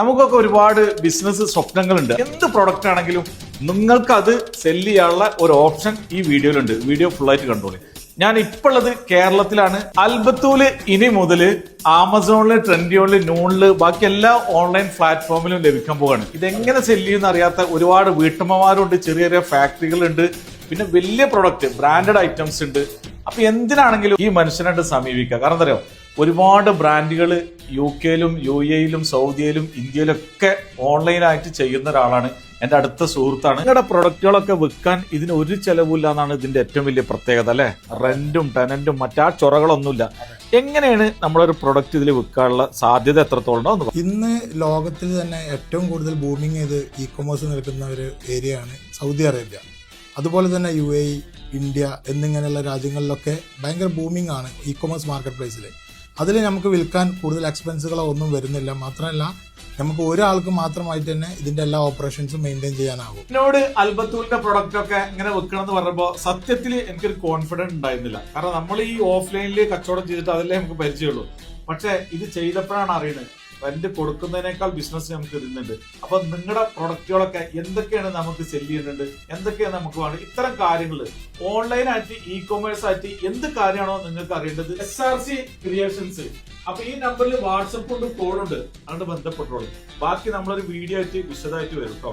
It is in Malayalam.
നമുക്കൊക്കെ ഒരുപാട് ബിസിനസ് സ്വപ്നങ്ങളുണ്ട്. എന്ത് പ്രൊഡക്റ്റ് ആണെങ്കിലും നിങ്ങൾക്ക് അത് സെല് ചെയ്യാനുള്ള ഒരു ഓപ്ഷൻ ഈ വീഡിയോയിലുണ്ട്. വീഡിയോ ഫുൾ ആയിട്ട് കണ്ടോളൂ. ഞാൻ ഇപ്പോൾ ഉള്ളത് കേരളത്തിലാണ്. അൽബത്തൂല് ഇനി മുതൽ ആമസോണില്, ട്രെൻഡിയോണില്, നൂണില്, ബാക്കി എല്ലാ ഓൺലൈൻ പ്ലാറ്റ്ഫോമിലും ലഭിക്കാൻ പോവാണ്. ഇതെങ്ങനെ സെല് ചെയ്യുന്ന അറിയാത്ത ഒരുപാട് വീട്ടമ്മമാരുണ്ട്, ചെറിയ ചെറിയ ഫാക്ടറികളുണ്ട്, പിന്നെ വലിയ പ്രൊഡക്റ്റ് ബ്രാൻഡഡ് ഐറ്റംസ് ഉണ്ട്. അപ്പൊ എന്തിനാണെങ്കിലും ഈ മനുഷ്യനായിട്ട് സമീപിക്കുക. കാരണം എന്താ പറയുക, ഒരുപാട് ബ്രാൻഡുകൾ UK-ലും UAE-ലും സൗദിയിലും ഇന്ത്യയിലും ഒക്കെ ഓൺലൈനായിട്ട് ചെയ്യുന്ന ഒരാളാണ്. എൻ്റെ അടുത്ത സുഹൃത്താണ്. നിങ്ങളുടെ പ്രൊഡക്റ്റുകളൊക്കെ വിൽക്കാൻ ഇതിന് ഒരു ചെലവില്ല എന്നാണ് ഇതിന്റെ ഏറ്റവും വലിയ പ്രത്യേകത അല്ലെ. റെന്റും ടെനന്റും മറ്റാ ചൊറകളൊന്നുമില്ല. എങ്ങനെയാണ് നമ്മളൊരു പ്രൊഡക്റ്റ് ഇതിൽ വിൽക്കാനുള്ള സാധ്യത എത്രത്തോളം ഉണ്ടോ? ഇന്ന് ലോകത്തിൽ തന്നെ ഏറ്റവും കൂടുതൽ ബൂമിങ് ചെയ്ത് ഇ-കൊമേഴ്സ് നിൽക്കുന്ന ഒരു ഏരിയ ആണ് സൗദി അറേബ്യ. അതുപോലെ തന്നെ UAE, ഇന്ത്യ എന്നിങ്ങനെയുള്ള രാജ്യങ്ങളിലൊക്കെ ഭയങ്കര ബൂമിംഗ് ആണ് ഇ-കൊമേഴ്സ് മാർക്കറ്റ് പ്ലേസിൽ. അതിൽ നമുക്ക് വിൽക്കാൻ കൂടുതൽ എക്സ്പെൻസുകളോ ഒന്നും വരുന്നില്ല. മാത്രമല്ല നമുക്ക് ഒരാൾക്ക് മാത്രമായിട്ട് തന്നെ ഇതിന്റെ എല്ലാ ഓപ്പറേഷൻസും മെയിൻറ്റെയിൻ ചെയ്യാനാകും. എന്നോട് അൽബത്തൂലിന്റെ പ്രൊഡക്റ്റ് ഒക്കെ ഇങ്ങനെ വെക്കണം എന്ന് പറഞ്ഞപ്പോ സത്യത്തിൽ എനിക്കൊരു കോൺഫിഡൻസ് ഉണ്ടായിരുന്നില്ല. കാരണം നമ്മൾ ഈ ഓഫ്ലൈനിൽ കച്ചവടം ചെയ്തിട്ട് അതല്ലേ നമുക്ക് പരിചയമുള്ളൂ. പക്ഷെ ഇത് ചെയ്തപ്പോഴാണ് അറിയുന്നത് റെന്റ് കൊടുക്കുന്നതിനേക്കാൾ ബിസിനസ് നമുക്ക് ഇരുന്നുണ്ട്. അപ്പൊ നിങ്ങളുടെ പ്രൊഡക്റ്റുകളൊക്കെ എന്തൊക്കെയാണ് നമുക്ക് സെല് ചെയ്യുന്നുണ്ട്, എന്തൊക്കെയാണ് നമുക്ക് വേണ്ടത്, ഇത്തരം കാര്യങ്ങൾ ഓൺലൈനായിട്ട് ഇ-കൊമേഴ്സ് ആയിട്ട് എന്ത് കാര്യമാണോ നിങ്ങൾക്ക് അറിയേണ്ടത്, SRC ക്രിയേഷൻസ്. അപ്പൊ ഈ നമ്പറിൽ വാട്സപ്പ് ഉണ്ട്, കോൾ ഉണ്ട്, അങ്ങോട്ട് ബന്ധപ്പെട്ടോളൂ. ബാക്കി നമ്മളൊരു വീഡിയോ ആയിട്ട് വിശദമായിട്ട് വരും കേട്ടോ.